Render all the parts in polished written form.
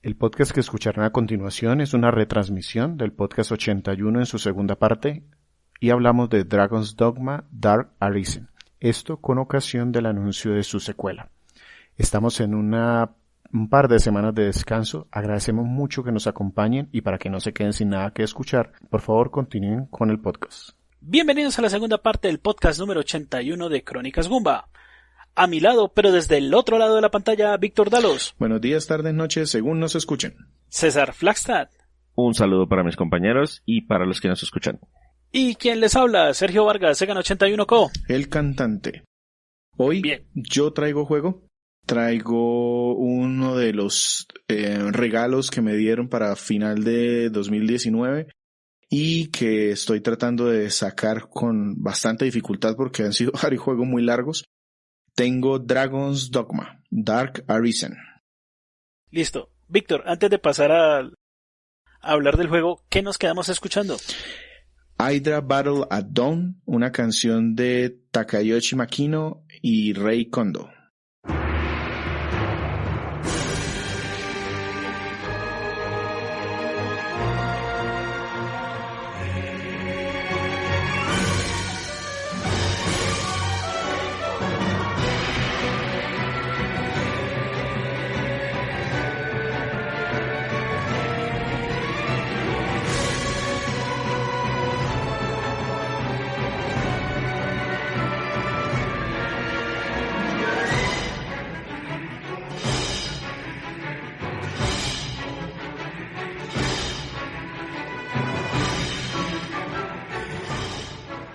El podcast que escucharán a continuación es una retransmisión del podcast 81 en su segunda parte y hablamos de Dragon's Dogma Dark Arisen. Esto con ocasión del anuncio de su secuela. Estamos en un par de semanas de descanso. Agradecemos mucho que nos acompañen y para que no se queden sin nada que escuchar, por favor continúen con el podcast. Bienvenidos a la segunda parte del podcast número 81 de Crónicas Goomba. A mi lado, pero desde el otro lado de la pantalla, Víctor Dalos. Buenos días, tardes, noches, según nos escuchen. César Flagstad. Un saludo para mis compañeros y para los que nos escuchan. Y quien les habla, Sergio Vargas, Segan81Co. El cantante. Hoy Bien. Yo traigo juego. Traigo uno de los regalos que me dieron para final de 2019 y que estoy tratando de sacar con bastante dificultad porque han sido varios juegos muy largos. Tengo Dragon's Dogma, Dark Arisen. Listo. Víctor, antes de pasar a hablar del juego, ¿qué nos quedamos escuchando? Hydra Battle at Dawn, una canción de Takayoshi Makino y Rei Kondo.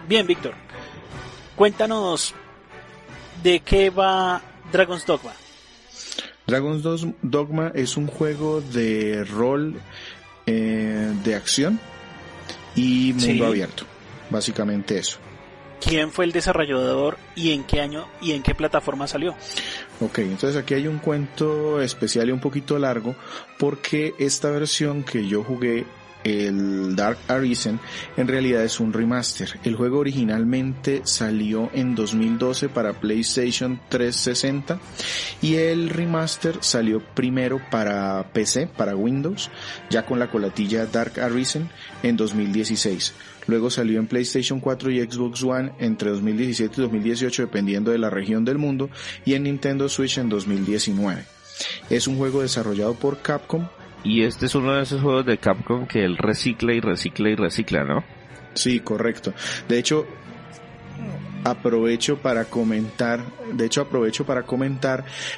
Bien, Víctor. Cuéntanos de qué va Dragon's Dogma. Dragon's Dogma es un juego de rol de acción y mundo abierto. Básicamente eso. ¿Quién fue el desarrollador y en qué año y en qué plataforma salió? Ok, entonces aquí hay un cuento especial y un poquito largo porque esta versión que yo jugué, el Dark Arisen, en realidad es un remaster. El juego originalmente salió en 2012 para PlayStation 360 y el remaster salió primero para PC, para Windows, ya con la colatilla Dark Arisen en 2016. Luego salió en PlayStation 4 y Xbox One entre 2017 y 2018 dependiendo de la región del mundo y en Nintendo Switch en 2019. Es un juego desarrollado por Capcom. Y este es uno de esos juegos de Capcom que él recicla y recicla y recicla, ¿no? Sí, correcto. De hecho, aprovecho para comentar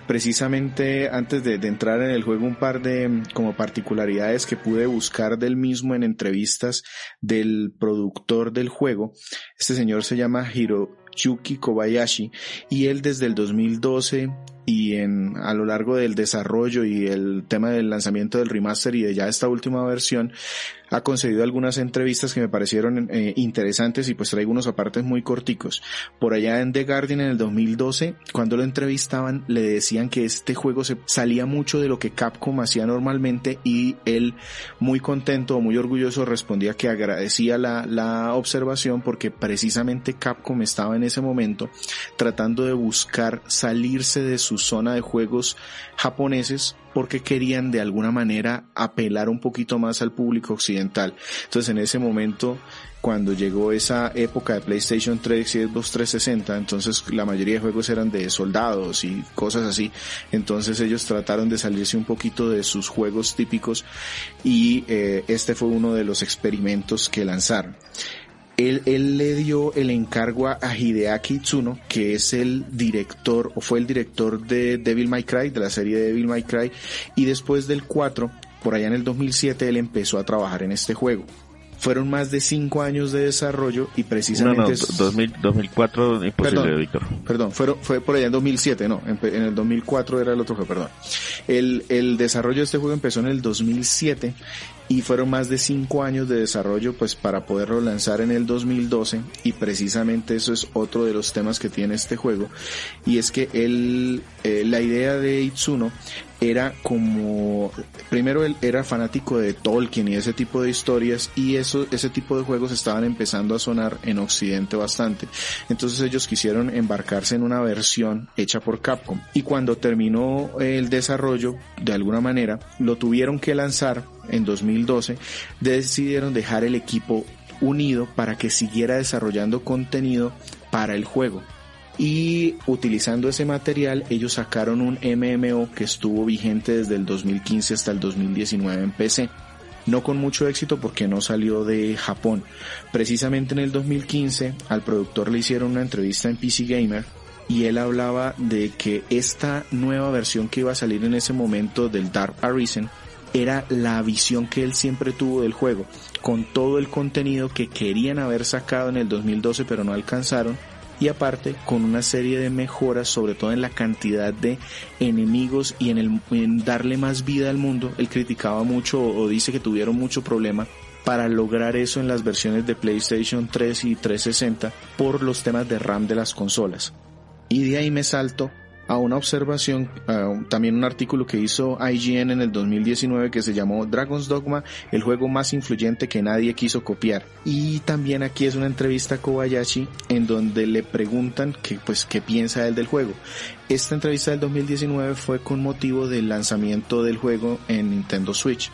precisamente antes de entrar en el juego un par de como particularidades que pude buscar del mismo en entrevistas del productor del juego. Este señor se llama Hiroyuki Kobayashi y él desde el 2012 y a lo largo del desarrollo y el tema del lanzamiento del remaster y de ya esta última versión ha concedido algunas entrevistas que me parecieron interesantes y pues traigo unos apartes muy corticos. Por allá en The Guardian en el 2012, cuando lo entrevistaban, le decían que este juego se salía mucho de lo que Capcom hacía normalmente y él muy contento, muy orgulloso respondía que agradecía la observación porque precisamente Capcom estaba en ese momento tratando de buscar salirse de su zona de juegos japoneses porque querían de alguna manera apelar un poquito más al público occidental. Entonces en ese momento, cuando llegó esa época de PlayStation 3 y Xbox 360, entonces la mayoría de juegos eran de soldados y cosas así, entonces ellos trataron de salirse un poquito de sus juegos típicos y este fue uno de los experimentos que lanzaron. Él le dio el encargo a Hideaki Itsuno, que es el director, o fue el director de Devil May Cry, de la serie de Devil May Cry, y después del 4, por allá en el 2007, él empezó a trabajar en este juego. Fueron más de 5 años de desarrollo y precisamente... 2004, imposible, Víctor. Perdón, fue por allá en 2007, no, en el 2004 era el otro juego, perdón. El desarrollo de este juego empezó en el 2007 y fueron más de 5 años de desarrollo pues para poderlo lanzar en el 2012, y precisamente eso es otro de los temas que tiene este juego, y es que la idea de Itsuno era como, primero él era fanático de Tolkien y ese tipo de historias, y ese tipo de juegos estaban empezando a sonar en Occidente bastante. Entonces ellos quisieron embarcarse en una versión hecha por Capcom, y cuando terminó el desarrollo, de alguna manera, lo tuvieron que lanzar en 2012, decidieron dejar el equipo unido para que siguiera desarrollando contenido para el juego. Y utilizando ese material, ellos sacaron un MMO que estuvo vigente desde el 2015 hasta el 2019 en PC. No con mucho éxito porque no salió de Japón. Precisamente en el 2015 al productor le hicieron una entrevista en PC Gamer, y él hablaba de que esta nueva versión que iba a salir en ese momento del Dark Arisen era la visión que él siempre tuvo del juego, con todo el contenido que querían haber sacado en el 2012 pero no alcanzaron, y aparte con una serie de mejoras, sobre todo en la cantidad de enemigos y en darle más vida al mundo. Él criticaba mucho, o dice que tuvieron mucho problema para lograr eso en las versiones de PlayStation 3 y 360 por los temas de RAM de las consolas. Y de ahí me salto a una observación, también un artículo que hizo IGN en el 2019 que se llamó Dragon's Dogma, el juego más influyente que nadie quiso copiar. Y también aquí es una entrevista a Kobayashi en donde le preguntan qué piensa él del juego. Esta entrevista del 2019 fue con motivo del lanzamiento del juego en Nintendo Switch.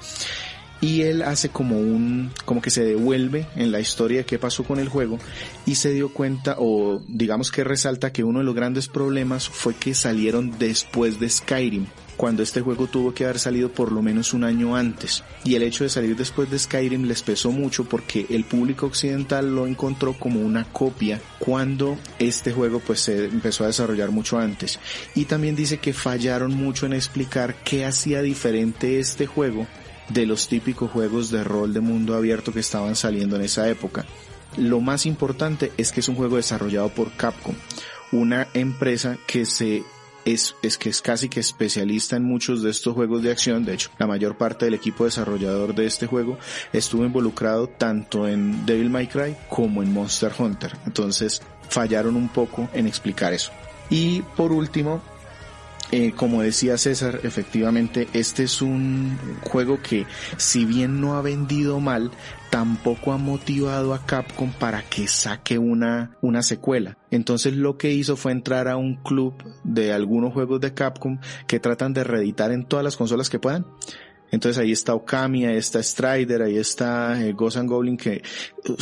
Y él hace como que se devuelve en la historia de qué pasó con el juego, y se dio cuenta, o digamos que resalta, que uno de los grandes problemas fue que salieron después de Skyrim, cuando este juego tuvo que haber salido por lo menos un año antes. Y el hecho de salir después de Skyrim les pesó mucho porque el público occidental lo encontró como una copia, cuando este juego pues se empezó a desarrollar mucho antes. Y también dice que fallaron mucho en explicar qué hacía diferente este juego de los típicos juegos de rol de mundo abierto que estaban saliendo en esa época. Lo más importante es que es un juego desarrollado por Capcom, una empresa que es casi que especialista en muchos de estos juegos de acción. De hecho, la mayor parte del equipo desarrollador de este juego estuvo involucrado tanto en Devil May Cry como en Monster Hunter. Entonces fallaron un poco en explicar eso. Y por último, como decía César, efectivamente este es un juego que, si bien no ha vendido mal, tampoco ha motivado a Capcom para que saque una secuela. Entonces lo que hizo fue entrar a un club de algunos juegos de Capcom que tratan de reeditar en todas las consolas que puedan. Entonces ahí está Okami, ahí está Strider, ahí está Ghosts and Goblins, que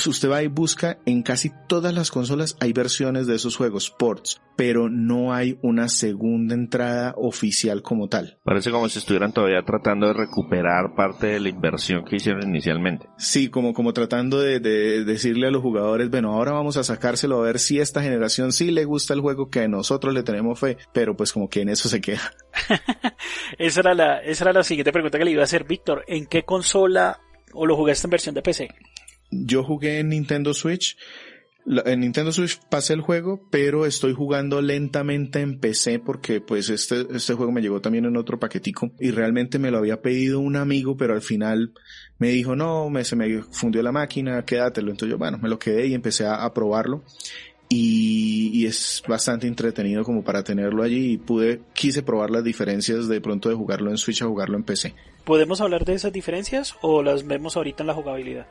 usted va y busca en casi todas las consolas, hay versiones de esos juegos, ports, pero no hay una segunda entrada oficial como tal. Parece como si estuvieran todavía tratando de recuperar parte de la inversión que hicieron inicialmente. Sí, como tratando de decirle a los jugadores, bueno, ahora vamos a sacárselo a ver si esta generación sí le gusta el juego, que nosotros le tenemos fe, pero pues como que en eso se queda. Esa era la siguiente pregunta que le iba a hacer, Víctor. ¿En qué consola o lo jugaste en versión de PC? Yo jugué en Nintendo Switch. En Nintendo Switch pasé el juego, pero estoy jugando lentamente en PC porque pues este juego me llegó también en otro paquetico y realmente me lo había pedido un amigo, pero al final me dijo no, se me fundió la máquina, quédatelo. Entonces yo, bueno, me lo quedé y empecé a probarlo. Y es bastante entretenido como para tenerlo allí, y quise probar las diferencias de pronto de jugarlo en Switch a jugarlo en PC. ¿Podemos hablar de esas diferencias o las vemos ahorita en la jugabilidad?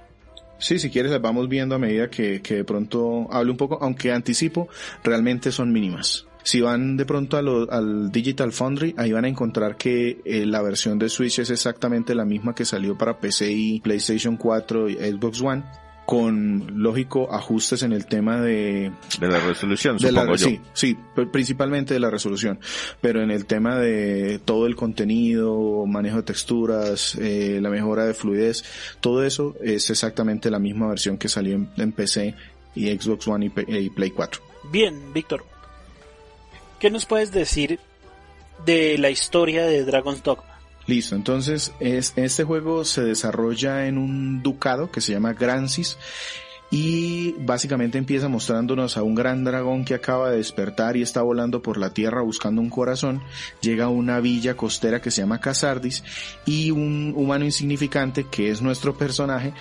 Sí, si quieres las vamos viendo a medida que de pronto hable un poco, aunque anticipo, realmente son mínimas. Si van de pronto al Digital Foundry, ahí van a encontrar que la versión de Switch es exactamente la misma que salió para PC y PlayStation 4 y Xbox One, con lógico ajustes en el tema de la resolución, supongo yo. Sí, principalmente de la resolución, pero en el tema de todo el contenido, manejo de texturas, la mejora de fluidez, todo eso es exactamente la misma versión que salió en PC y Xbox One y Play 4. Bien, Víctor, ¿qué nos puedes decir de la historia de Dragon's Dogma? Listo, entonces este juego se desarrolla en un ducado que se llama Grancis, y básicamente empieza mostrándonos a un gran dragón que acaba de despertar y está volando por la tierra buscando un corazón. Llega a una villa costera que se llama Casardis y un humano insignificante, que es nuestro personaje,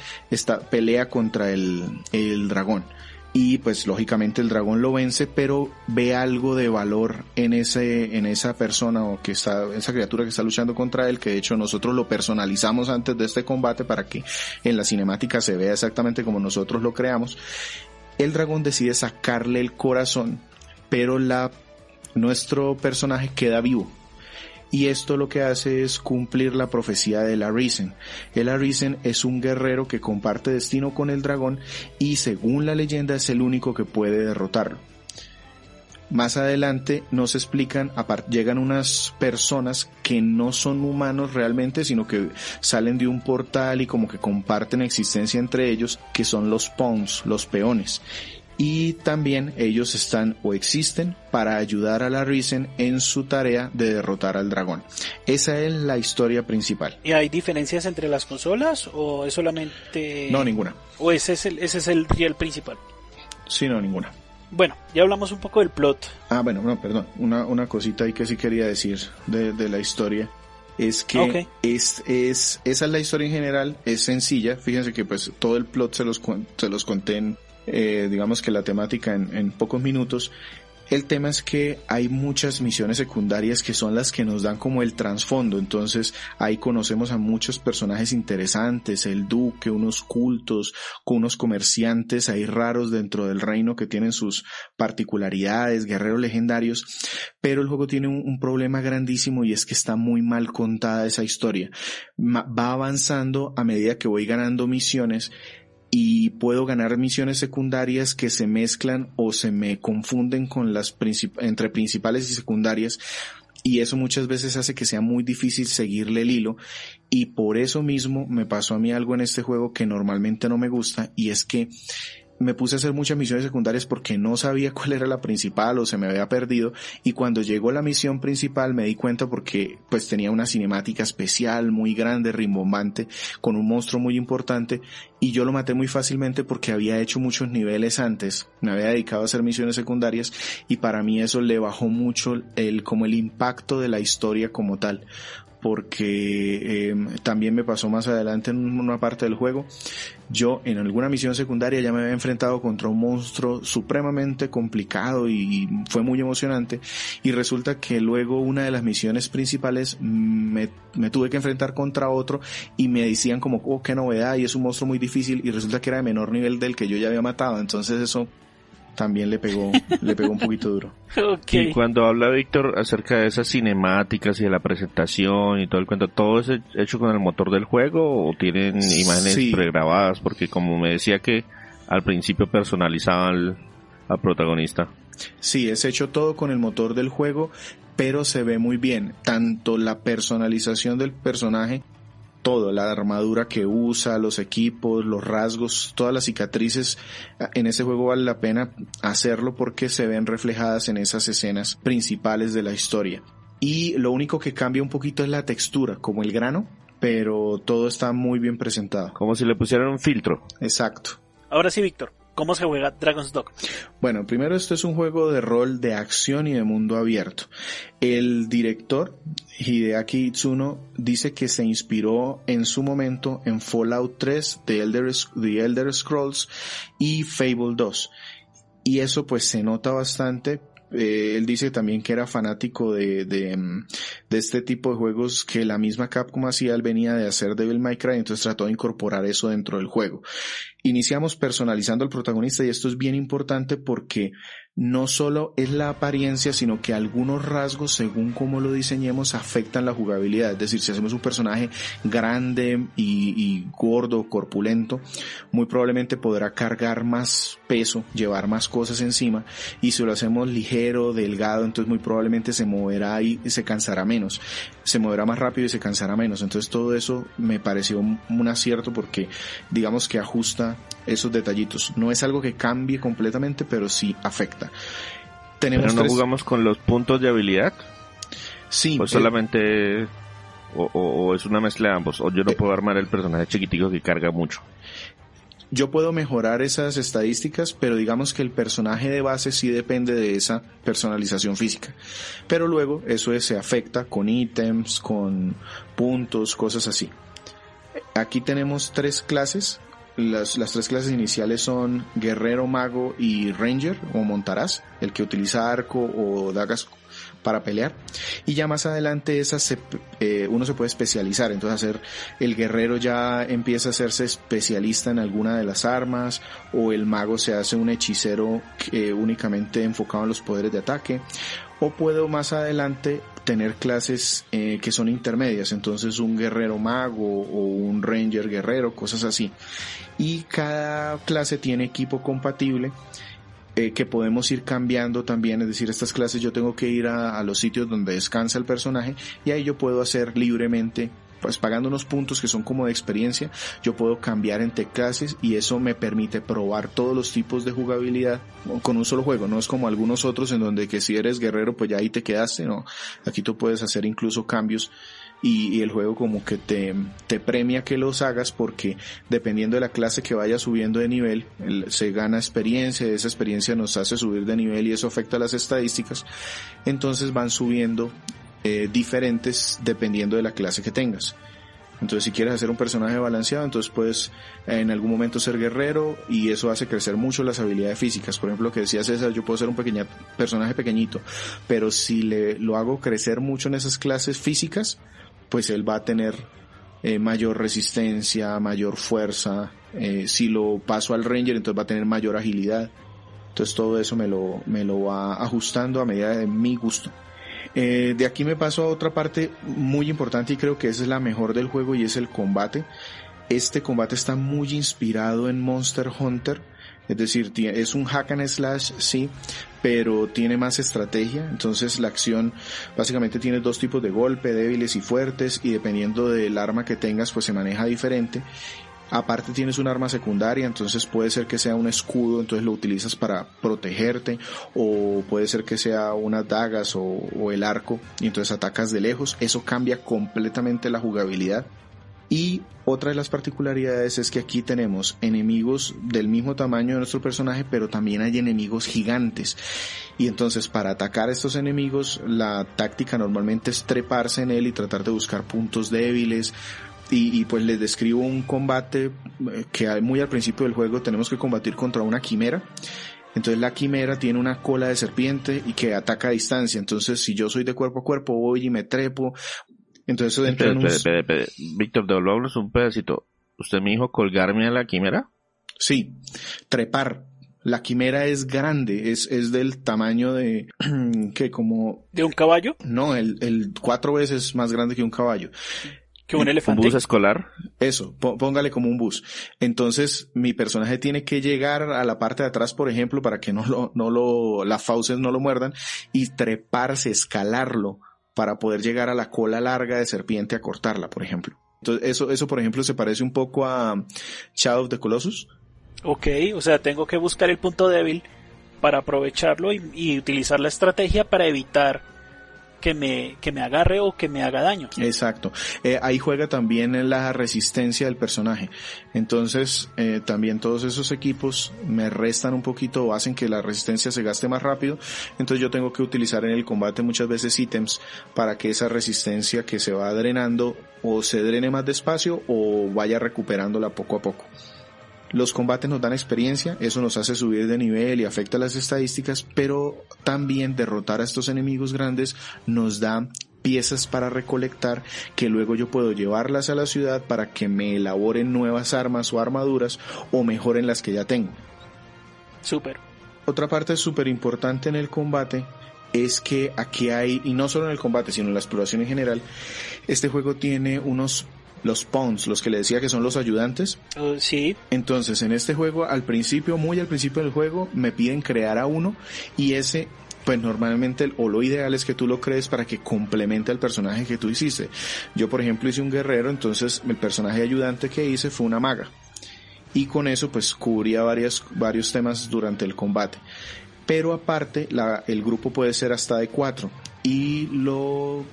pelea contra el dragón. Y pues lógicamente el dragón lo vence, pero ve algo de valor en esa persona o esa criatura que está luchando contra él, que de hecho nosotros lo personalizamos antes de este combate para que en la cinemática se vea exactamente como nosotros lo creamos. El dragón decide sacarle el corazón, pero nuestro personaje queda vivo. Y esto lo que hace es cumplir la profecía del Arisen. El Arisen es un guerrero que comparte destino con el dragón y según la leyenda es el único que puede derrotarlo. Más adelante nos explican, llegan unas personas que no son humanos realmente, sino que salen de un portal y como que comparten existencia entre ellos, que son los pawns, los peones. Y también ellos están o existen para ayudar a la Risen en su tarea de derrotar al dragón. Esa es la historia principal. ¿Y hay diferencias entre las consolas o es solamente...? No, ninguna. ¿O ese es el riel principal? Sí, no, ninguna. Bueno, ya hablamos un poco del plot. Bueno, no, perdón. Una cosita ahí que sí quería decir de la historia. Es que okay. esa es la historia en general, es sencilla. Fíjense que pues todo el plot se los conté en... digamos que la temática en pocos minutos. El tema es que hay muchas misiones secundarias que son las que nos dan como el trasfondo. Entonces ahí conocemos a muchos personajes interesantes, el duque, unos cultos, con unos comerciantes ahí raros dentro del reino que tienen sus particularidades, guerreros legendarios. Pero el juego tiene un problema grandísimo y es que está muy mal contada esa historia. Va avanzando a medida que voy ganando misiones y puedo ganar misiones secundarias que se mezclan o se me confunden con entre principales y secundarias, y eso muchas veces hace que sea muy difícil seguirle el hilo, y por eso mismo me pasó a mí algo en este juego que normalmente no me gusta, y es que me puse a hacer muchas misiones secundarias porque no sabía cuál era la principal o se me había perdido, y cuando llegó la misión principal me di cuenta porque pues tenía una cinemática especial muy grande, rimbombante, con un monstruo muy importante, y yo lo maté muy fácilmente porque había hecho muchos niveles antes, me había dedicado a hacer misiones secundarias, y para mí eso le bajó mucho el impacto de la historia como tal. Porque también me pasó más adelante en una parte del juego, yo en alguna misión secundaria ya me había enfrentado contra un monstruo supremamente complicado y fue muy emocionante, y resulta que luego una de las misiones principales me tuve que enfrentar contra otro y me decían como, oh, qué novedad, y es un monstruo muy difícil, y resulta que era de menor nivel del que yo ya había matado, entonces eso también le pegó un poquito duro. Okay. Y cuando habla Víctor acerca de esas cinemáticas y de la presentación y todo el cuento, ¿todo es hecho con el motor del juego o tienen imágenes pregrabadas? Porque como me decía que al principio personalizaban al protagonista. Sí, es hecho todo con el motor del juego, pero se ve muy bien, tanto la personalización del personaje, todo, la armadura que usa, los equipos, los rasgos, todas las cicatrices. En ese juego vale la pena hacerlo porque se ven reflejadas en esas escenas principales de la historia. Y lo único que cambia un poquito es la textura, como el grano, pero todo está muy bien presentado. Como si le pusieran un filtro. Exacto. Ahora sí, Víctor, ¿cómo se juega Dragon's Dogma? Bueno, primero esto es un juego de rol de acción y de mundo abierto. El director, Hideaki Itsuno, dice que se inspiró en su momento en Fallout 3, The Elder Scrolls y Fable 2. Y eso pues se nota bastante. Él dice también que era fanático de este tipo de juegos que la misma Capcom hacía. Él venía de hacer Devil May Cry, entonces trató de incorporar eso dentro del juego. Iniciamos personalizando al protagonista, y esto es bien importante porque no solo es la apariencia, sino que algunos rasgos, según cómo lo diseñemos, afectan la jugabilidad. Es decir, si hacemos un personaje grande y gordo, corpulento, muy probablemente podrá cargar más peso, llevar más cosas encima, y si lo hacemos ligero, delgado, entonces muy probablemente se moverá y se cansará menos. Se moverá más rápido y se cansará menos. Entonces todo eso me pareció un acierto porque digamos que ajusta esos detallitos. No es algo que cambie completamente, pero sí afecta. ¿Pero no jugamos con los puntos de habilidad? Sí. ¿O solamente o es una mezcla de ambos? ¿O yo no puedo armar el personaje chiquitico que carga mucho? yo puedo mejorar esas estadísticas, pero digamos que el personaje de base sí depende de esa personalización física. Pero luego eso se afecta con ítems, con puntos, cosas así. Aquí tenemos 3 clases. Las 3 clases iniciales son Guerrero, Mago y Ranger o Montaraz, el que utiliza arco o dagas para pelear, y ya más adelante esas uno se puede especializar. Entonces hacer el guerrero ya empieza a hacerse especialista en alguna de las armas, o el mago se hace un hechicero únicamente enfocado en los poderes de ataque, o puedo más adelante tener clases que son intermedias, entonces un guerrero mago o un ranger guerrero, cosas así. Y cada clase tiene equipo compatible que podemos ir cambiando también, es decir, estas clases yo tengo que ir a los sitios donde descansa el personaje, y ahí yo puedo hacer libremente, pues pagando unos puntos que son como de experiencia, yo puedo cambiar entre clases, y eso me permite probar todos los tipos de jugabilidad con un solo juego. No es como algunos otros en donde que si eres guerrero pues ya ahí te quedaste, no, aquí tú puedes hacer incluso cambios, y el juego como que te premia que los hagas, porque dependiendo de la clase que vaya subiendo de nivel, se gana experiencia, esa experiencia nos hace subir de nivel y eso afecta las estadísticas, entonces van subiendo diferentes dependiendo de la clase que tengas. Entonces si quieres hacer un personaje balanceado, entonces puedes en algún momento ser guerrero, y eso hace crecer mucho las habilidades físicas. Por ejemplo, lo que decía César, yo puedo ser un personaje pequeñito, pero si lo hago crecer mucho en esas clases físicas, pues él va a tener mayor resistencia, mayor fuerza. Si lo paso al ranger, entonces va a tener mayor agilidad. Entonces todo eso me lo va ajustando a medida de mi gusto. De aquí me paso a otra parte muy importante, y creo que esa es la mejor del juego, y es el combate. Este combate está muy inspirado en Monster Hunter, es decir, es un hack and slash, sí, pero tiene más estrategia. Entonces la acción básicamente tiene 2 tipos de golpe, débiles y fuertes, y dependiendo del arma que tengas pues se maneja diferente. Aparte tienes un arma secundaria, entonces puede ser que sea un escudo, entonces lo utilizas para protegerte, o puede ser que sea unas dagas o el arco, y entonces atacas de lejos. Eso cambia completamente la jugabilidad. Y otra de las particularidades es que aquí tenemos enemigos del mismo tamaño de nuestro personaje, pero también hay enemigos gigantes. Y entonces para atacar a estos enemigos, la táctica normalmente es treparse en él y tratar de buscar puntos débiles. Y pues les describo un combate que muy al principio del juego tenemos que combatir contra una quimera. Entonces la quimera tiene una cola de serpiente y que ataca a distancia. Entonces si yo soy de cuerpo a cuerpo, voy y me trepo. Entonces eso entra en un... Víctor, devolvámonos un pedacito. ¿Usted me dijo colgarme a la quimera? Sí, trepar. La quimera es grande, es del tamaño de... ¿qué? Como... ¿De un caballo? No, el 4 veces más grande que un caballo. ¿Que un elefante? ¿Un bus escolar? Eso, póngale como un bus. Entonces mi personaje tiene que llegar a la parte de atrás, por ejemplo, para que las fauces no lo muerdan, y treparse, escalarlo, para poder llegar a la cola larga de serpiente a cortarla, por ejemplo. Entonces eso por ejemplo se parece un poco a Shadow of the Colossus. Ok, o sea, tengo que buscar el punto débil para aprovecharlo y utilizar la estrategia para evitar que me agarre o que me haga daño. Exacto. Ahí juega también la resistencia del personaje. Entonces, también todos esos equipos me restan un poquito o hacen que la resistencia se gaste más rápido. Entonces yo tengo que utilizar en el combate muchas veces ítems para que esa resistencia que se va drenando o se drene más despacio o vaya recuperándola poco a poco. Los combates nos dan experiencia, eso nos hace subir de nivel y afecta las estadísticas, pero también derrotar a estos enemigos grandes nos da piezas para recolectar que luego yo puedo llevarlas a la ciudad para que me elaboren nuevas armas o armaduras o mejoren las que ya tengo. Súper. Otra parte súper importante en el combate es que aquí hay, y no solo en el combate sino en la exploración en general, este juego tiene los pawns, los que le decía que son los ayudantes. Sí. Entonces, en este juego, muy al principio del juego, me piden crear a uno, y ese, pues normalmente, o lo ideal es que tú lo crees para que complemente al personaje que tú hiciste. Yo, por ejemplo, hice un guerrero, entonces el personaje ayudante que hice fue una maga. Y con eso, pues, cubría varios temas durante el combate. Pero aparte, el grupo puede ser hasta de 4. Y lo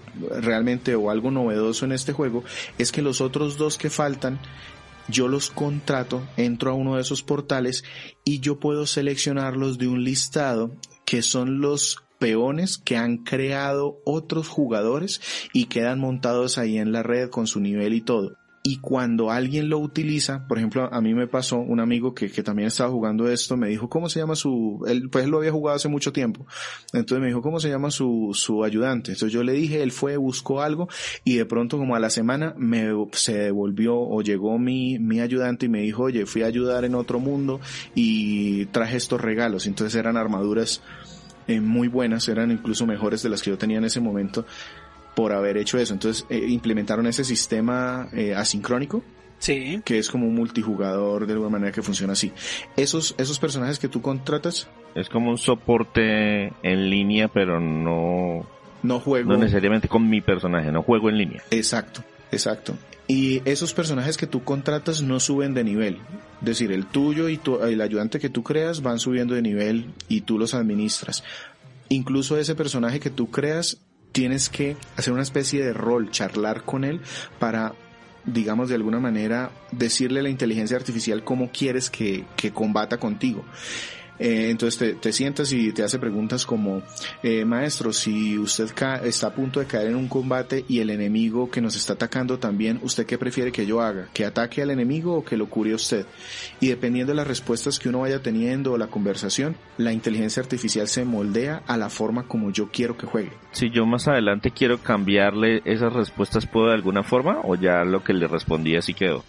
realmente o algo novedoso en este juego es que los otros 2 que faltan yo los contrato, entro a uno de esos portales y yo puedo seleccionarlos de un listado que son los peones que han creado otros jugadores y quedan montados ahí en la red con su nivel y todo. Y cuando alguien lo utiliza, por ejemplo, a mí me pasó un amigo que también estaba jugando esto, me dijo, ¿cómo se llama él lo había jugado hace mucho tiempo. Entonces me dijo, ¿cómo se llama su ayudante? Entonces yo le dije, él fue, buscó algo y de pronto como a la semana se devolvió o llegó mi ayudante y me dijo, oye, fui a ayudar en otro mundo y traje estos regalos. Entonces eran armaduras muy buenas, eran incluso mejores de las que yo tenía en ese momento por haber hecho eso. Entonces implementaron ese sistema asincrónico, sí, que es como un multijugador de alguna manera que funciona así. Esos personajes que tú contratas es como un soporte en línea, pero no juego, no necesariamente con mi personaje, no juego en línea. Exacto. Y esos personajes que tú contratas no suben de nivel. Es decir, el tuyo y el ayudante que tú creas van subiendo de nivel y tú los administras. Incluso ese personaje que tú creas, tienes que hacer una especie de rol, charlar con él para, digamos, de alguna manera decirle a la inteligencia artificial cómo quieres que combata contigo. Entonces te sientas y te hace preguntas como, maestro, si usted está a punto de caer en un combate y el enemigo que nos está atacando también, ¿usted qué prefiere que yo haga? ¿Que ataque al enemigo o que lo cure usted? Y dependiendo de las respuestas que uno vaya teniendo o la conversación, la inteligencia artificial se moldea a la forma como yo quiero que juegue. Si yo más adelante quiero cambiarle esas respuestas, ¿puedo de alguna forma? ¿O ya lo que le respondí así quedó?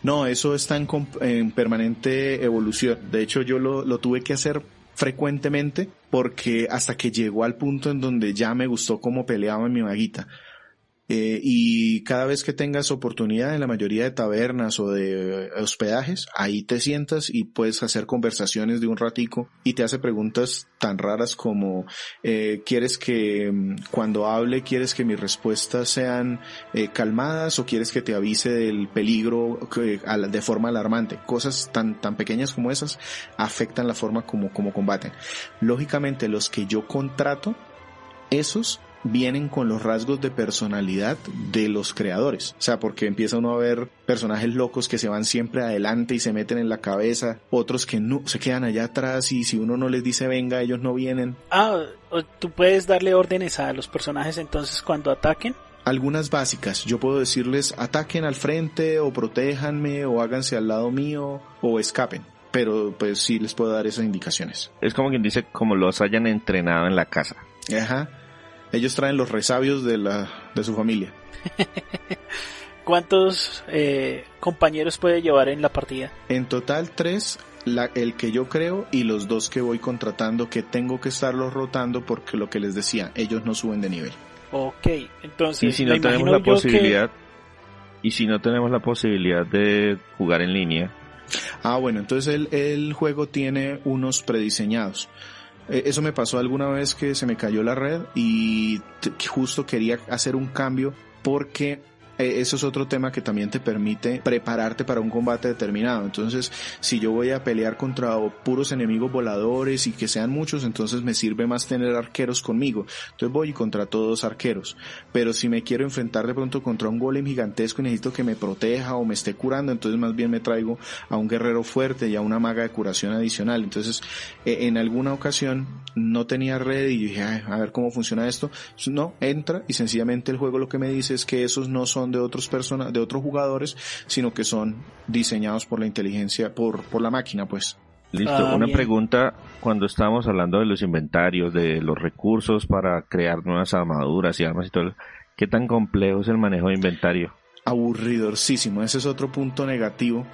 No, eso está en permanente evolución. De hecho, yo lo tuve que hacer frecuentemente porque hasta que llegó al punto en donde ya me gustó cómo peleaba en mi maguita. Y cada vez que tengas oportunidad en la mayoría de tabernas o de hospedajes, ahí te sientas y puedes hacer conversaciones de un ratico y te hace preguntas tan raras como ¿quieres que cuando hable, quieres que mis respuestas sean calmadas o quieres que te avise del peligro de forma alarmante? Cosas tan pequeñas como esas afectan la forma como combaten. Lógicamente los que yo contrato, esos vienen con los rasgos de personalidad de los creadores. O sea, porque empieza uno a ver personajes locos que se van siempre adelante y se meten en la cabeza, otros que no, se quedan allá atrás y si uno no les dice venga, ellos no vienen. ¿Tú puedes darle órdenes a los personajes entonces cuando ataquen? Algunas básicas, yo puedo decirles ataquen al frente o protéjanme o háganse al lado mío o escapen. Pero pues sí les puedo dar esas indicaciones. Es como quien dice, como los hayan entrenado en la casa. Ajá. Ellos traen los resabios de su familia. ¿Cuántos compañeros puede llevar en la partida? En total 3, el que yo creo y los 2 que voy contratando, que tengo que estarlos rotando porque lo que les decía, ellos no suben de nivel. Ok, entonces y si no tenemos la posibilidad y si no tenemos la posibilidad de jugar en línea. Bueno, entonces el juego tiene unos prediseñados. Eso me pasó alguna vez que se me cayó la red y justo quería hacer un cambio porque eso es otro tema que también te permite prepararte para un combate determinado. Entonces, si yo voy a pelear contra puros enemigos voladores y que sean muchos, entonces me sirve más tener arqueros conmigo. Entonces voy y contrato 2 arqueros. Pero si me quiero enfrentar de pronto contra un golem gigantesco y necesito que me proteja o me esté curando, entonces más bien me traigo a un guerrero fuerte y a una maga de curación adicional. Entonces, en alguna ocasión no tenía red y dije, a ver cómo funciona esto. No, entra y sencillamente el juego lo que me dice es que esos no son de otros jugadores, sino que son diseñados por la inteligencia, por la máquina, pues. Listo, una bien. Pregunta, cuando estábamos hablando de los inventarios, de los recursos para crear nuevas armaduras y armas y todo, ¿qué tan complejo es el manejo de inventario? Aburridorcísimo, ese es otro punto negativo,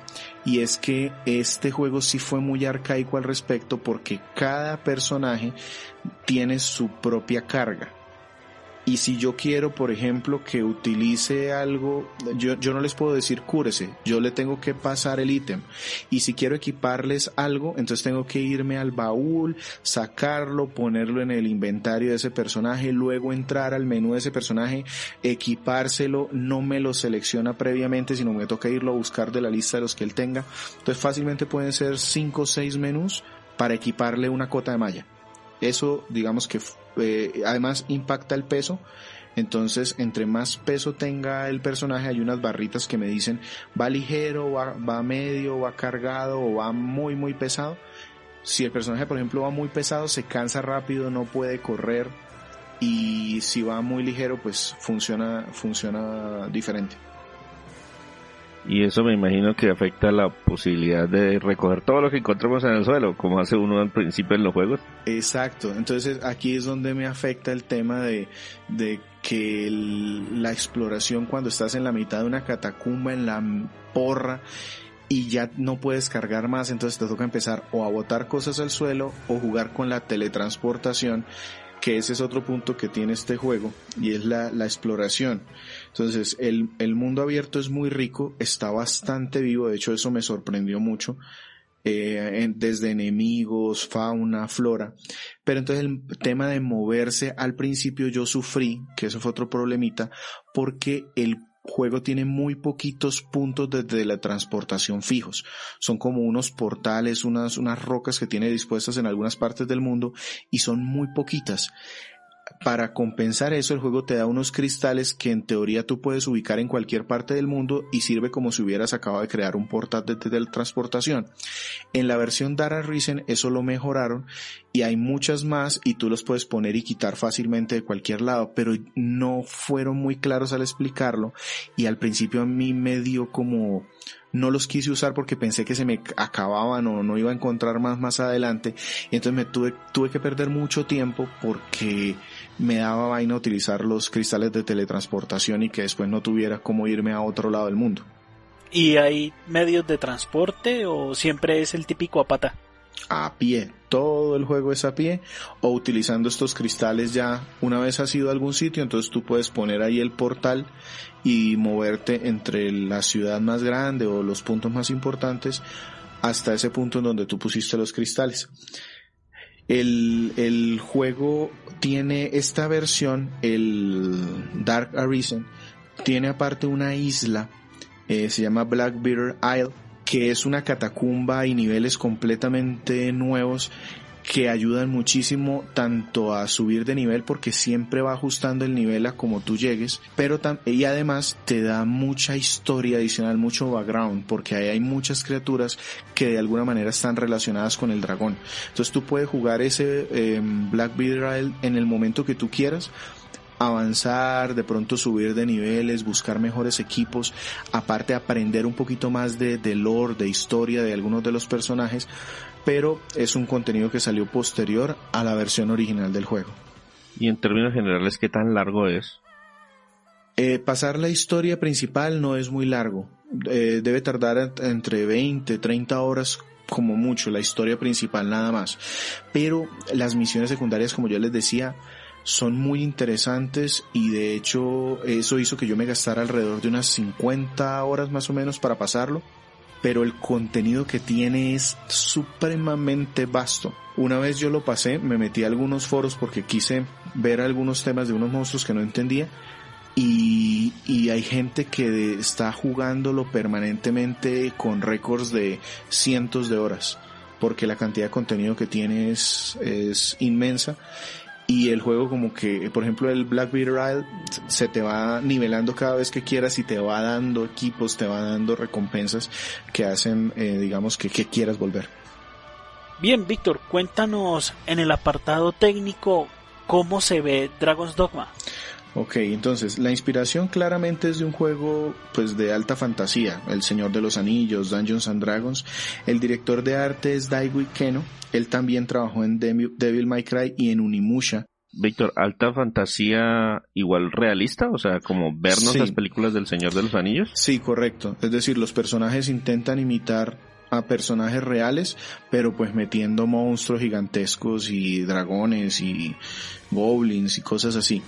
y es que este juego sí fue muy arcaico al respecto porque cada personaje tiene su propia carga. Y si yo quiero, por ejemplo, que utilice algo, yo no les puedo decir cúrese, yo le tengo que pasar el ítem. Y si quiero equiparles algo, entonces tengo que irme al baúl, sacarlo, ponerlo en el inventario de ese personaje, luego entrar al menú de ese personaje, equipárselo, no me lo selecciona previamente, sino me toca irlo a buscar de la lista de los que él tenga. Entonces fácilmente pueden ser 5 o 6 menús para equiparle una cota de malla. Eso, digamos que además impacta el peso Entonces, entre más peso tenga el personaje, hay unas barritas que me dicen va ligero, va medio, va cargado o va muy muy pesado. Si el personaje, por ejemplo, va muy pesado, se cansa rápido, no puede correr, y si va muy ligero, pues funciona diferente. Y eso me imagino que afecta la posibilidad de recoger todo lo que encontramos en el suelo, como hace uno al principio en los juegos. Exacto, entonces aquí es donde me afecta el tema de que la exploración, cuando estás en la mitad de una catacumba, en la porra, y ya no puedes cargar más, entonces te toca empezar o a botar cosas al suelo o jugar con la teletransportación, que ese es otro punto que tiene este juego, y es la exploración. Entonces el mundo abierto es muy rico, está bastante vivo, de hecho eso me sorprendió mucho, desde enemigos, fauna, flora, pero entonces el tema de moverse, al principio yo sufrí, que eso fue otro problemita, porque el juego tiene muy poquitos puntos de teletransportación fijos. Son como unos portales, unas rocas que tiene dispuestas en algunas partes del mundo, y son muy poquitas. Para compensar eso, el juego te da unos cristales que en teoría tú puedes ubicar en cualquier parte del mundo, y sirve como si hubieras acabado de crear un portal de teletransportación. En la versión Dark Arisen eso lo mejoraron, y hay muchas más, y tú los puedes poner y quitar fácilmente de cualquier lado, pero no fueron muy claros al explicarlo, y al principio a mí me dio como... no los quise usar porque pensé que se me acababan o no iba a encontrar más adelante, y entonces me tuve que perder mucho tiempo porque me daba vaina utilizar los cristales de teletransportación y que después no tuviera cómo irme a otro lado del mundo. ¿Y hay medios de transporte o siempre es el típico a pata? A pie, todo el juego es a pie, o utilizando estos cristales. Ya una vez has ido a algún sitio, entonces tú puedes poner ahí el portal y moverte entre la ciudad más grande o los puntos más importantes hasta ese punto en donde tú pusiste los cristales. El juego tiene esta versión, el Dark Arisen, tiene aparte una isla, se llama Blackbeard Isle, que es una catacumba y niveles completamente nuevos que ayudan muchísimo tanto a subir de nivel, porque siempre va ajustando el nivel a como tú llegues, pero y además te da mucha historia adicional, mucho background, porque ahí hay muchas criaturas que de alguna manera están relacionadas con el dragón. Entonces tú puedes jugar ese Blackbeard Isle en el momento que tú quieras, avanzar, de pronto subir de niveles, buscar mejores equipos, aparte aprender un poquito más de lore, de historia de algunos de los personajes, pero es un contenido que salió posterior a la versión original del juego. Y en términos generales, ¿qué tan largo es? Pasar la historia principal no es muy largo, debe tardar entre 20, 30 horas como mucho, la historia principal nada más, pero las misiones secundarias, como yo les decía, son muy interesantes, y de hecho eso hizo que yo me gastara alrededor de unas 50 horas más o menos para pasarlo, pero el contenido que tiene es supremamente vasto. Una vez yo lo pasé, me metí a algunos foros porque quise ver algunos temas de unos monstruos que no entendía, y hay gente que está jugándolo permanentemente con récords de cientos de horas, porque la cantidad de contenido que tiene es inmensa. Y el juego, como que, por ejemplo, el Blackbeard Isle se te va nivelando cada vez que quieras, y te va dando equipos, te va dando recompensas que hacen, digamos, que quieras volver. Bien, Víctor, cuéntanos en el apartado técnico cómo se ve Dragon's Dogma. Ok, entonces la inspiración claramente es de un juego pues de alta fantasía, El Señor de los Anillos, Dungeons and Dragons. El director de arte es Daigo Keno, él también trabajó en Devil May Cry y en Unimusha. Víctor, ¿alta fantasía igual realista? O sea, como vernos Sí. las películas del Señor de los Anillos. Sí, correcto, es decir, los personajes intentan imitar a personajes reales, pero pues metiendo monstruos gigantescos y dragones y goblins y cosas así.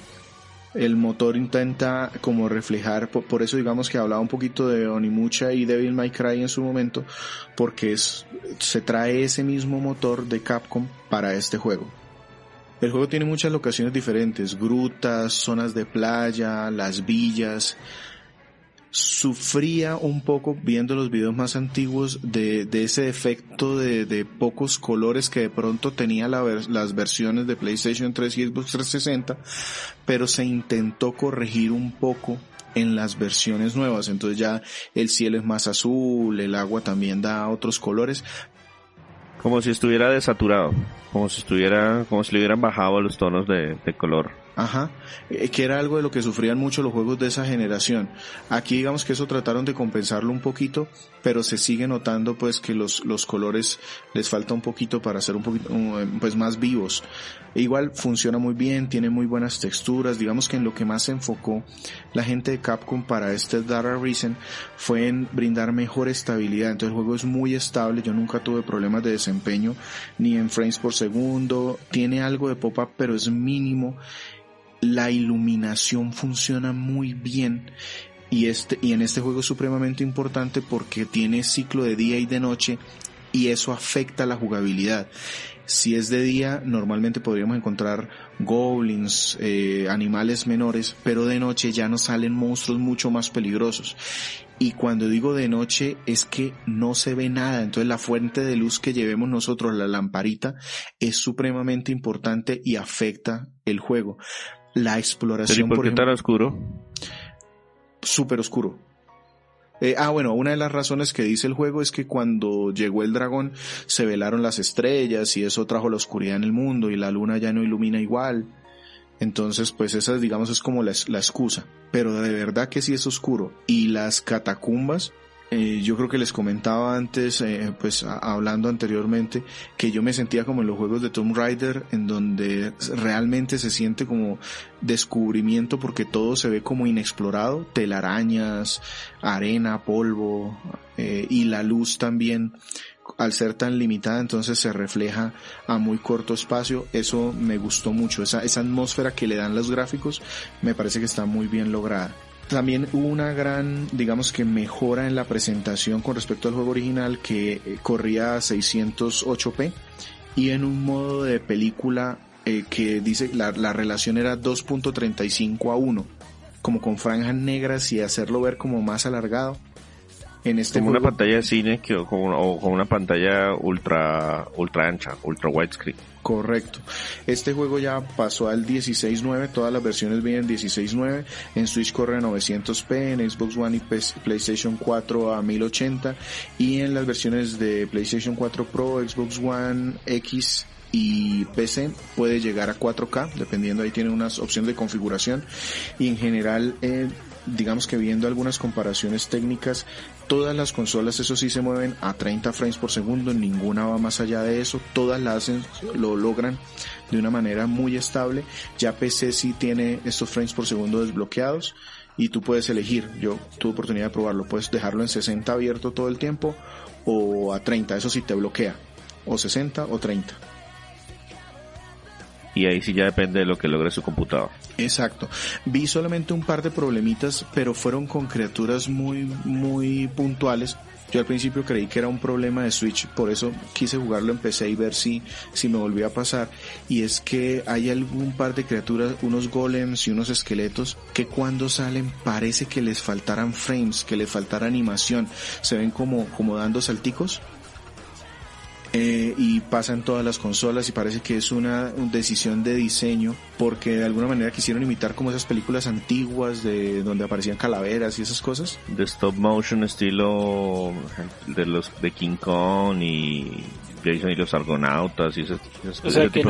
El motor intenta como reflejar, por eso digamos que hablaba un poquito de Onimusha y Devil May Cry en su momento, porque se trae ese mismo motor de Capcom para este juego. El juego tiene muchas locaciones diferentes, grutas, zonas de playa, las villas. sufría un poco viendo los videos más antiguos de ese efecto de pocos colores que de pronto tenía las versiones de PlayStation 3 y Xbox 360, pero se intentó corregir un poco en las versiones nuevas. Entonces ya el cielo es más azul, el agua también da otros colores. Como si estuviera desaturado, como si le hubieran bajado los tonos de color. Ajá, que era algo de lo que sufrían mucho los juegos de esa generación. Aquí digamos que eso trataron de compensarlo un poquito, pero se sigue notando pues que los colores les falta un poquito para ser un poquito pues más vivos. Igual funciona muy bien, tiene muy buenas texturas. Digamos que en lo que más se enfocó la gente de Capcom para este Dark Arisen fue en brindar mejor estabilidad. Entonces el juego es muy estable, yo nunca tuve problemas de desempeño ni en frames por segundo. Tiene algo de pop-up pero es mínimo. La iluminación funciona muy bien y en este juego es supremamente importante porque tiene ciclo de día y de noche y eso afecta la jugabilidad. Si es de día, normalmente podríamos encontrar goblins, animales menores, pero de noche ya nos salen monstruos mucho más peligrosos. Y cuando digo de noche es que no se ve nada, entonces la fuente de luz que llevemos nosotros, la lamparita, es supremamente importante y afecta el juego. La exploración, ¿Por qué tan oscuro? Súper oscuro. Bueno, una de las razones que dice el juego es que cuando llegó el dragón se velaron las estrellas y eso trajo la oscuridad en el mundo y la luna ya no ilumina igual. Entonces, pues esa, digamos, es como la excusa. Pero de verdad que sí es oscuro. Y las catacumbas, yo creo que les comentaba antes, pues hablando anteriormente, que yo me sentía como en los juegos de Tomb Raider, en donde realmente se siente como descubrimiento porque todo se ve como inexplorado, telarañas, arena, polvo, y la luz también, al ser tan limitada, entonces se refleja a muy corto espacio. Eso me gustó mucho, esa atmósfera que le dan los gráficos me parece que está muy bien lograda. También hubo una gran, digamos que mejora en la presentación con respecto al juego original, que corría a 608p y en un modo de película que dice la relación era 2.35:1, como con franjas negras y hacerlo ver como más alargado. En este como juego, una pantalla de cine o como una pantalla ultra ancha, ultra widescreen. Correcto. Este juego ya pasó al 16:9, todas las versiones vienen 16:9, en Switch corre a 900p, en Xbox One y PlayStation 4 a 1080 y en las versiones de PlayStation 4 Pro, Xbox One X y PC puede llegar a 4K, dependiendo, ahí tiene unas opciones de configuración y en general digamos que viendo algunas comparaciones técnicas, todas las consolas eso sí se mueven a 30 frames por segundo, ninguna va más allá de eso, todas lo logran de una manera muy estable. Ya PC sí tiene estos frames por segundo desbloqueados y tú puedes elegir, yo tuve oportunidad de probarlo, puedes dejarlo en 60 abierto todo el tiempo o a 30, eso sí te bloquea, o 60 o 30. Y ahí sí ya depende de lo que logre su computador. Exacto. Vi solamente un par de problemitas, pero fueron con criaturas muy, muy puntuales. Yo al principio creí que era un problema de Switch, por eso quise jugarlo en PC y ver si me volvía a pasar. Y es que hay algún par de criaturas, unos golems y unos esqueletos, que cuando salen parece que les faltaran frames, que les faltara animación. Se ven como dando salticos. Y pasa en todas las consolas y parece que es una decisión de diseño porque de alguna manera quisieron imitar como esas películas antiguas de donde aparecían calaveras y esas cosas. De stop motion estilo de los de King Kong y Jason y los Argonautas y esas o sea que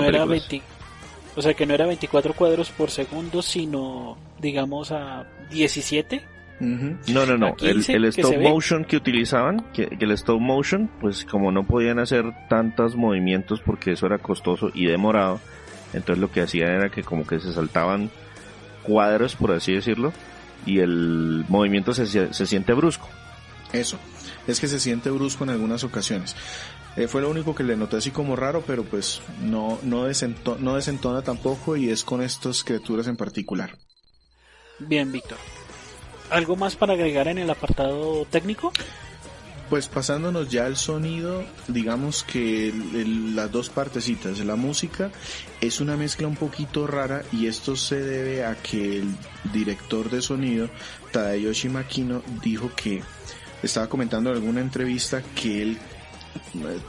no era 24 cuadros por segundo, sino digamos a 17. No. 15, el stop motion que utilizaban, que el stop motion, pues como no podían hacer tantos movimientos porque eso era costoso y demorado, entonces lo que hacían era que como que se saltaban cuadros, por así decirlo, y el movimiento se siente brusco. Eso, es que se siente brusco en algunas ocasiones. Fue lo único que le noté así como raro, pero pues no desentona tampoco, y es con estas criaturas en particular. Bien, Víctor. ¿Algo más para agregar en el apartado técnico? Pues pasándonos ya al sonido, digamos que las dos partecitas, la música es una mezcla un poquito rara, y esto se debe a que el director de sonido, Tadayoshi Makino, dijo que, estaba comentando en alguna entrevista, que él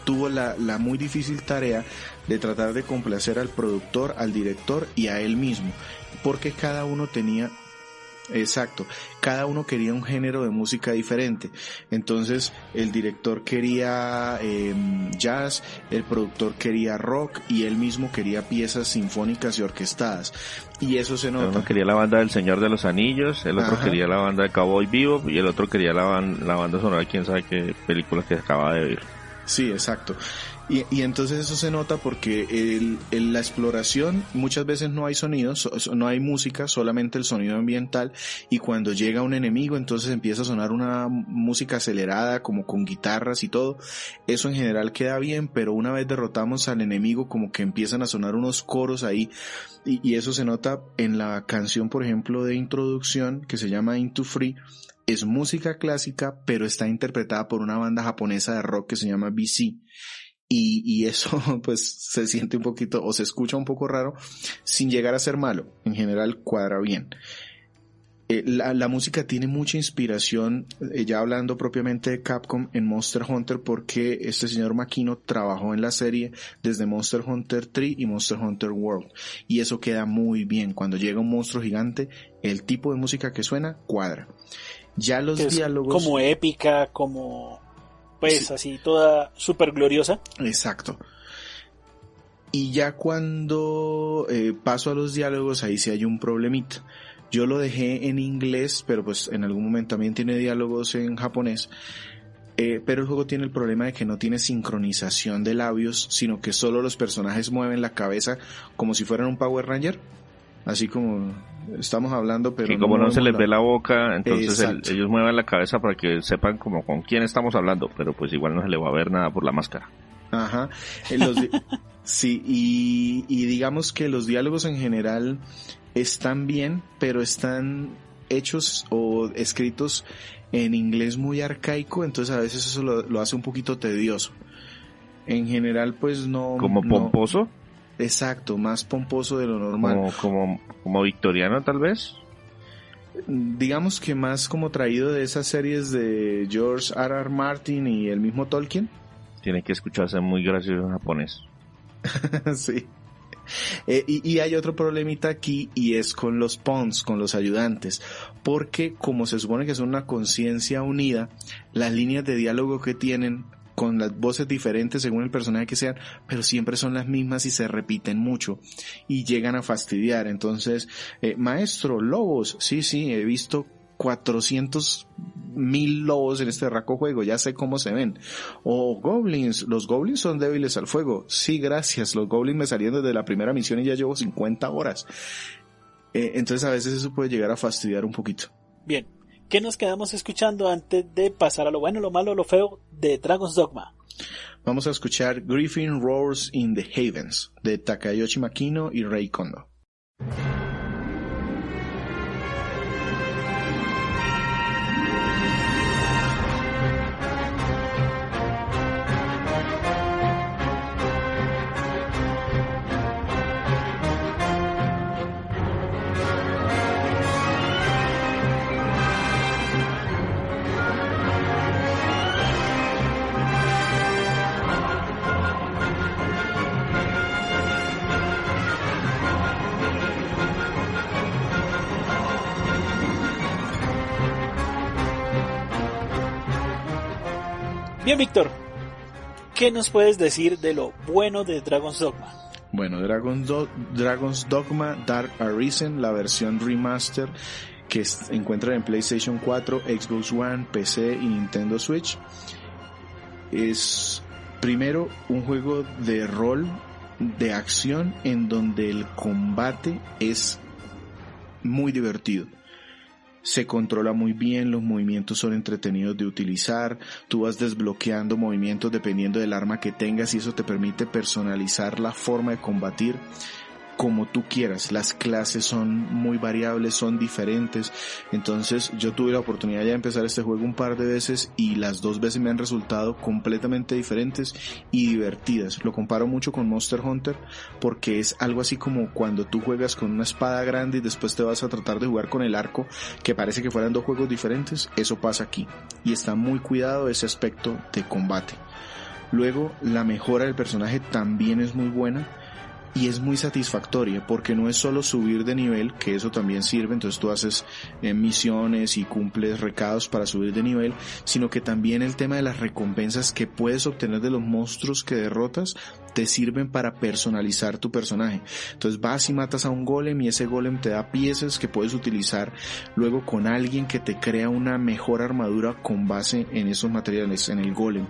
tuvo la muy difícil tarea de tratar de complacer al productor, al director y a él mismo, porque cada uno tenía... Exacto, cada uno quería un género de música diferente. Entonces el director quería jazz, el productor quería rock y él mismo quería piezas sinfónicas y orquestadas, y eso se nota. Uno quería la banda del Señor de los Anillos, el otro quería la banda de Cowboy Bebop y el otro quería la banda sonora de quién sabe qué películas que acaba de ver. Sí, exacto. Y entonces eso se nota porque la exploración, muchas veces no hay sonidos, no hay música, solamente el sonido ambiental, y cuando llega un enemigo entonces empieza a sonar una música acelerada como con guitarras y todo. Eso en general queda bien, pero una vez derrotamos al enemigo como que empiezan a sonar unos coros ahí, y eso se nota en la canción, por ejemplo, de introducción, que se llama Into Free. Es música clásica, pero está interpretada por una banda japonesa de rock que se llama BC. Y eso pues se siente un poquito, o se escucha un poco raro, sin llegar a ser malo. En general cuadra bien. La música tiene mucha inspiración, ya hablando propiamente de Capcom, en Monster Hunter, porque este señor Makino trabajó en la serie desde Monster Hunter 3 y Monster Hunter World, y eso queda muy bien. Cuando llega un monstruo gigante, el tipo de música que suena cuadra. Ya los diálogos... Como épica, como... pues sí, así toda súper gloriosa. Exacto. Y ya cuando paso a los diálogos, ahí sí hay un problemita. Yo lo dejé en inglés, pero pues en algún momento también tiene diálogos en japonés. Pero el juego tiene el problema de que no tiene sincronización de labios, sino que solo los personajes mueven la cabeza como si fueran un Power Ranger. Así como estamos hablando, pero... Y como no se les ve la boca, entonces ellos mueven la cabeza para que sepan como con quién estamos hablando, pero pues igual no se le va a ver nada por la máscara. Ajá. Sí, y digamos que los diálogos en general están bien, pero están hechos o escritos en inglés muy arcaico, entonces a veces eso lo hace un poquito tedioso. En general, pues no... ¿Como pomposo? Exacto, más pomposo de lo normal. Como victoriano, tal vez. Digamos que más como traído de esas series de George R.R. Martin y el mismo Tolkien. Tiene que escucharse muy gracioso en japonés. Sí. Y hay otro problemita aquí, y es con los pawns, con los ayudantes, porque como se supone que son una conciencia unida, las líneas de diálogo que tienen, con las voces diferentes según el personaje que sean, pero siempre son las mismas y se repiten mucho y llegan a fastidiar. Entonces, maestro, lobos, sí, he visto 400,000 lobos en este raco juego, ya sé cómo se ven. O goblins, los goblins son débiles al fuego. Sí, gracias, los goblins me salieron desde la primera misión y ya llevo 50 horas. Entonces a veces eso puede llegar a fastidiar un poquito. Bien, ¿qué nos quedamos escuchando antes de pasar a lo bueno, lo malo, lo feo de Dragon's Dogma? Vamos a escuchar Griffin Roars in the Havens de Takayoshi Makino y Rei Kondo. Bien, Víctor, ¿qué nos puedes decir de lo bueno de Dragon's Dogma? Bueno, Dragon's Dogma Dark Arisen, la versión remaster que se encuentra en PlayStation 4, Xbox One, PC y Nintendo Switch, es primero un juego de rol, de acción, en donde el combate es muy divertido. Se controla muy bien, los movimientos son entretenidos de utilizar, tú vas desbloqueando movimientos dependiendo del arma que tengas y eso te permite personalizar la forma de combatir. como tú quieras. Las clases son muy variables, son diferentes. Entonces yo tuve la oportunidad ya de empezar este juego un par de veces y las 2 veces me han resultado completamente diferentes y divertidas. Lo comparo mucho con Monster Hunter porque es algo así como cuando tú juegas con una espada grande y después te vas a tratar de jugar con el arco, que parece que fueran 2 juegos diferentes. Eso pasa aquí y está muy cuidado ese aspecto de combate. Luego la mejora del personaje también es muy buena y es muy satisfactoria porque no es solo subir de nivel, que eso también sirve, entonces tú haces misiones y cumples recados para subir de nivel, sino que también el tema de las recompensas que puedes obtener de los monstruos que derrotas te sirven para personalizar tu personaje. Entonces vas y matas a un golem y ese golem te da piezas que puedes utilizar luego con alguien que te crea una mejor armadura con base en esos materiales, en el golem.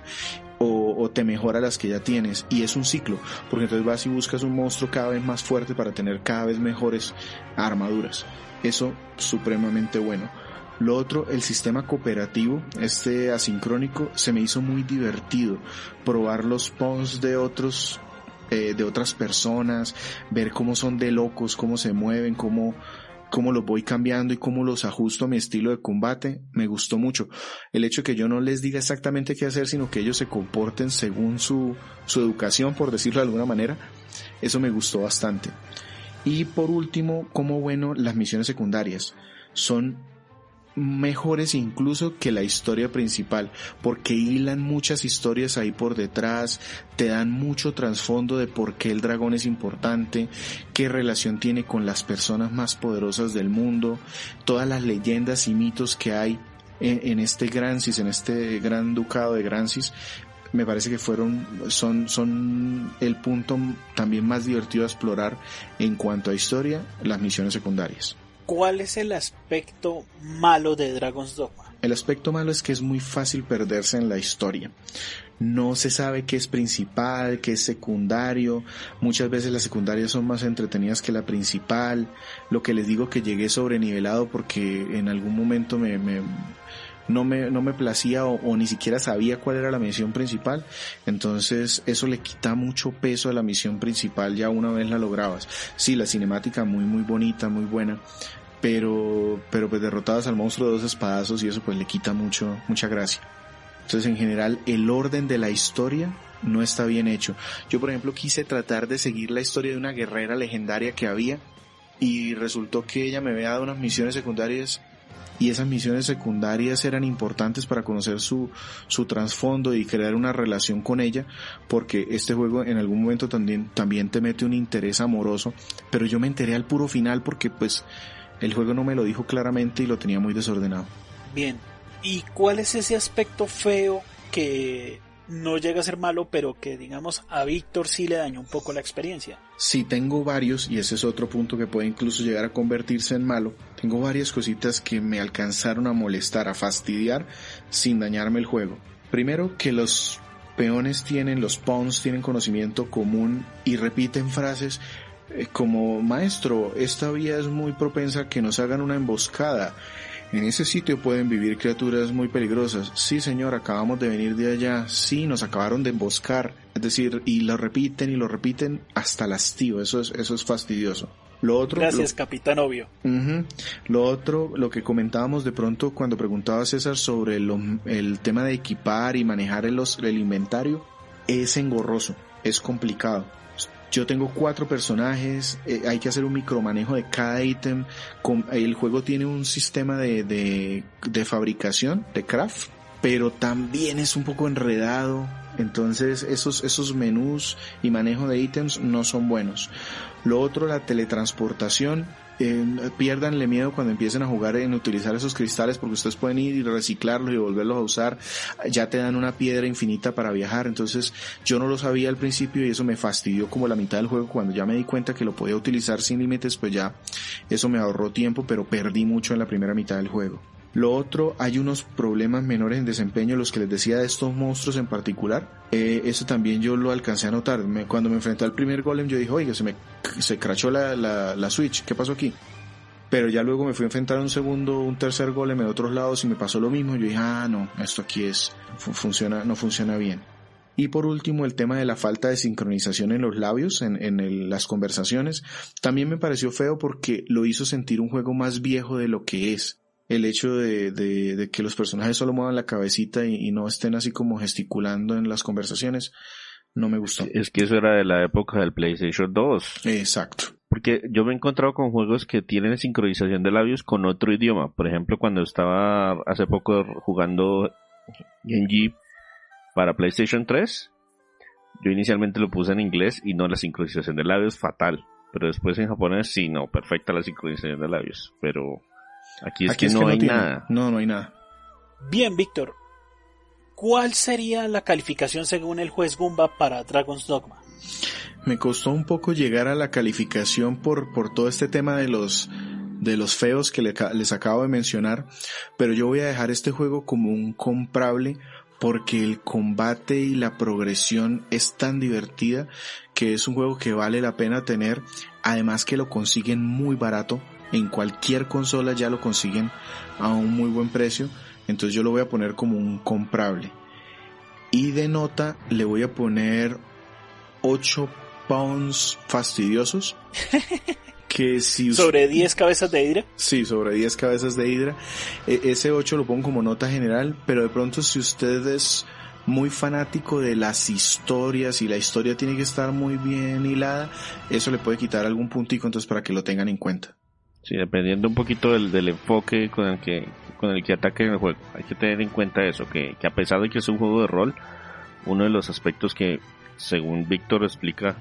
O te mejora las que ya tienes, y es un ciclo, porque entonces vas y buscas un monstruo cada vez más fuerte para tener cada vez mejores armaduras. Eso supremamente bueno. Lo otro, el sistema cooperativo, asincrónico, se me hizo muy divertido. Probar los spawns de otras personas, ver cómo son de locos, cómo se mueven, cómo los voy cambiando y cómo los ajusto a mi estilo de combate, me gustó mucho. El hecho de que yo no les diga exactamente qué hacer, sino que ellos se comporten según su educación, por decirlo de alguna manera, eso me gustó bastante. Y por último, como bueno, las misiones secundarias son mejores incluso que la historia principal, porque hilan muchas historias ahí por detrás, te dan mucho trasfondo de por qué el dragón es importante, qué relación tiene con las personas más poderosas del mundo, todas las leyendas y mitos que hay en este Gransys, en este gran ducado de Gransys. Me parece que son el punto también más divertido a explorar en cuanto a historia, las misiones secundarias. ¿Cuál es el aspecto malo de Dragon's Dogma? El aspecto malo es que es muy fácil perderse en la historia. No se sabe qué es principal, qué es secundario. Muchas veces las secundarias son más entretenidas que la principal. Lo que les digo, que llegué sobrenivelado porque en algún momento no me placía o ni siquiera sabía cuál era la misión principal. Entonces eso le quita mucho peso a la misión principal ya una vez la lograbas. Sí, la cinemática muy muy bonita, muy buena, pero pues derrotadas al monstruo de 2 espadazos y eso pues le quita mucha gracia. Entonces en general el orden de la historia no está bien hecho. Yo por ejemplo quise tratar de seguir la historia de una guerrera legendaria que había y resultó que ella me había dado unas misiones secundarias y esas misiones secundarias eran importantes para conocer su trasfondo y crear una relación con ella, porque este juego en algún momento también te mete un interés amoroso, pero yo me enteré al puro final porque pues el juego no me lo dijo claramente y lo tenía muy desordenado. Bien, ¿y cuál es ese aspecto feo que no llega a ser malo, pero que digamos a Víctor sí le dañó un poco la experiencia? Sí, tengo varios, y ese es otro punto que puede incluso llegar a convertirse en malo. Tengo varias cositas que me alcanzaron a molestar, a fastidiar, sin dañarme el juego. Primero, que los los pawns tienen conocimiento común y repiten frases como: maestro, esta vía es muy propensa a que nos hagan una emboscada. En ese sitio pueden vivir criaturas muy peligrosas. Sí, señor, acabamos de venir de allá. Sí, nos acabaron de emboscar. Es decir, y lo repiten hasta el hastío. Eso es fastidioso. Lo otro, gracias, Capitán Obvio. Lo otro, lo que comentábamos de pronto cuando preguntaba César sobre el tema de equipar y manejar el inventario, es engorroso, es complicado. Yo tengo 4 personajes, hay que hacer un micromanejo de cada ítem. El juego tiene un sistema de fabricación, de craft, pero también es un poco enredado. Entonces esos menús y manejo de ítems no son buenos. Lo otro, la teletransportación. Piérdanle miedo cuando empiecen a jugar en utilizar esos cristales, porque ustedes pueden ir y reciclarlos y volverlos a usar. Ya te dan una piedra infinita para viajar. Entonces yo no lo sabía al principio y eso me fastidió como la mitad del juego. Cuando ya me di cuenta que lo podía utilizar sin límites, pues ya eso me ahorró tiempo, pero perdí mucho en la primera mitad del juego. Lo otro, hay unos problemas menores en desempeño, los que les decía de estos monstruos en particular. Eso también yo lo alcancé a notar. Cuando me enfrenté al primer golem yo dije: oiga, se crachó la Switch, ¿qué pasó aquí? Pero ya luego me fui a enfrentar a un tercer golem de otros lados y me pasó lo mismo. Yo dije: no, esto aquí no funciona bien. Y por último, el tema de la falta de sincronización en los labios, en las conversaciones, también me pareció feo porque lo hizo sentir un juego más viejo de lo que es. El hecho de que los personajes solo muevan la cabecita y no estén así como gesticulando en las conversaciones, no me gustó. Es que eso era de la época del PlayStation 2. Exacto. Porque yo me he encontrado con juegos que tienen sincronización de labios con otro idioma. Por ejemplo, cuando estaba hace poco jugando Genji para PlayStation 3, yo inicialmente lo puse en inglés y no, la sincronización de labios fatal. Pero después en japonés sí, no, perfecta la sincronización de labios. Pero aquí es que no hay nada. No hay nada. Bien, Víctor. ¿Cuál sería la calificación según el juez Goomba para Dragon's Dogma? Me costó un poco llegar a la calificación por todo este tema de los feos que les acabo de mencionar, pero yo voy a dejar este juego como un comprable porque el combate y la progresión es tan divertida que es un juego que vale la pena tener, además que lo consiguen muy barato, en cualquier consola ya lo consiguen a un muy buen precio, entonces yo lo voy a poner como un comprable. Y de nota le voy a poner 8 pounds fastidiosos. Que si ¿Sobre 10 cabezas de hidra? Sí, sobre 10 cabezas de hidra. Ese 8 lo pongo como nota general, pero de pronto si usted es muy fanático de las historias y la historia tiene que estar muy bien hilada, eso le puede quitar algún puntico, entonces para que lo tengan en cuenta. Sí, dependiendo un poquito del enfoque con el que ataquen el juego. Hay que tener en cuenta eso, que a pesar de que es un juego de rol, uno de los aspectos que, según Víctor explica,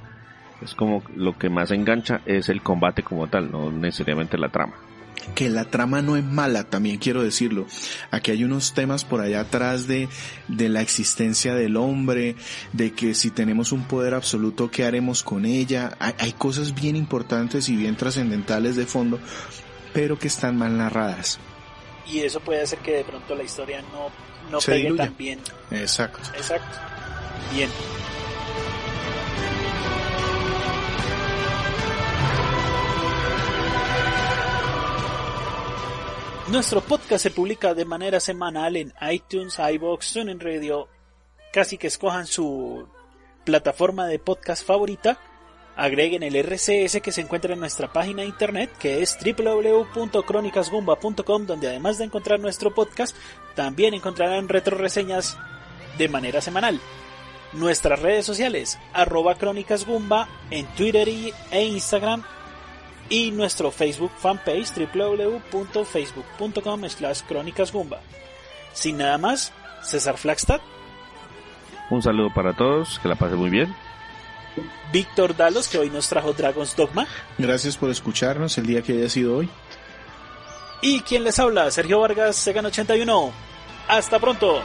es como lo que más engancha es el combate como tal, no necesariamente la trama. Que la trama no es mala, también quiero decirlo. Aquí hay unos temas por allá atrás de la existencia del hombre, de que si tenemos un poder absoluto, ¿qué haremos con ella? Hay cosas bien importantes y bien trascendentales de fondo, pero que están mal narradas. Y eso puede hacer que de pronto la historia no pegue tan bien. Exacto. Bien. Nuestro podcast se publica de manera semanal en iTunes, iVoox, TuneIn Radio. Casi que escojan su plataforma de podcast favorita. Agreguen el RCS que se encuentra en nuestra página de internet, que es www.cronicasgoomba.com, donde además de encontrar nuestro podcast, también encontrarán retroreseñas de manera semanal. Nuestras redes sociales, @cronicasgoomba en Twitter e Instagram, y nuestro Facebook fanpage, www.facebook.com/cronicasgoomba. Sin nada más, César Flagstad. Un saludo para todos, que la pasen muy bien. Víctor Dalos, que hoy nos trajo Dragon's Dogma. Gracias por escucharnos el día que haya sido hoy. Y quien les habla, Sergio Vargas, Segan81. Hasta pronto.